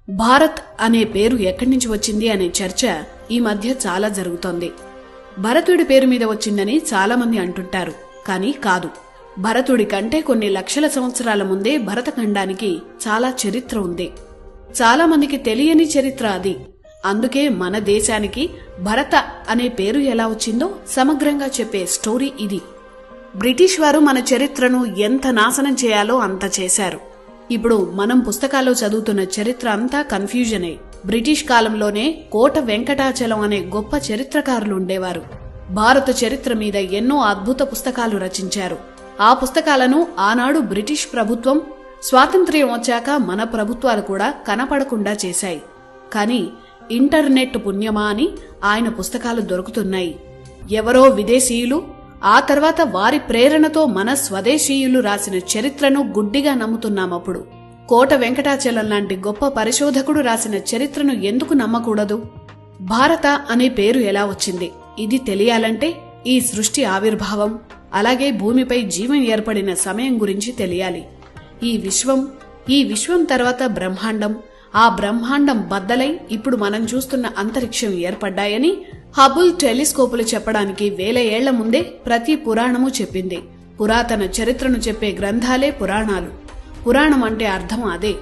భారత్ అనే పేరు ఎక్కడి నుంచి వచ్చింది అనే చర్చ ఈ మధ్య చాలా జరుగుతోంది. భరతుడి పేరు మీద వచ్చిందని చాలా మంది అంటుంటారు. కానీ కాదు. భరతుడి కంటే కొన్ని లక్షల సంవత్సరాల ముందే భరతఖండానికి చాలా చరిత్ర ఉంది. చాలా మందికి తెలియని చరిత్ర అది. అందుకే మన దేశానికి భరత అనే పేరు ఎలా వచ్చిందో సమగ్రంగా చెప్పే స్టోరీ ఇది. బ్రిటిష్ వారు మన చరిత్రను ఎంత నాశనం చేయాలో అంత చేశారు. ఇప్పుడు మనం పుస్తకాల్లో చదువుతున్న చరిత్ర అంతా కన్ఫ్యూజనే. బ్రిటిష్ కాలంలోనే కోట వెంకటాచలం అనే గొప్ప చరిత్రకారులు ఉండేవారు. భారత చరిత్ర మీద ఎన్నో అద్భుత పుస్తకాలు రచించారు. ఆ పుస్తకాలను ఆనాడు బ్రిటిష్ ప్రభుత్వం స్వాతంత్ర్యం వచ్చాక మన ప్రభుత్వాలు కూడా కనపడకుండా చేశాయి. కానీ ఇంటర్నెట్ పుణ్యమా అని ఆయన పుస్తకాలు దొరుకుతున్నాయి. ఎవరో విదేశీయులు ఆ తర్వాత వారి ప్రేరణతో మన స్వదేశీయులు రాసిన చరిత్రను గుడ్డిగా నమ్ముతున్నామప్పుడు. కోట వెంకటాచలం లాంటి గొప్ప పరిశోధకుడు రాసిన చరిత్రను ఎందుకు నమ్మకూడదు? భారత అనే పేరు ఎలా వచ్చింది? ఇది తెలియాలంటే ఈ సృష్టి ఆవిర్భావం, అలాగే భూమిపై జీవం ఏర్పడిన సమయం గురించి తెలియాలి. ఈ విశ్వం తర్వాత బ్రహ్మాండం, ఆ బ్రహ్మాండం బద్దలై ఇప్పుడు మనం చూస్తున్న అంతరిక్షం ఏర్పడ్డాయని హబుల్ టెలిస్కోపులు చెప్పడానికి 1000 ఏళ్ల ముందే ప్రతి పురాణము చెప్పింది. పురాతన చరిత్రను చెప్పే గ్రంథాలే పురాణాలు. పురాణం అంటే అర్థం అదే.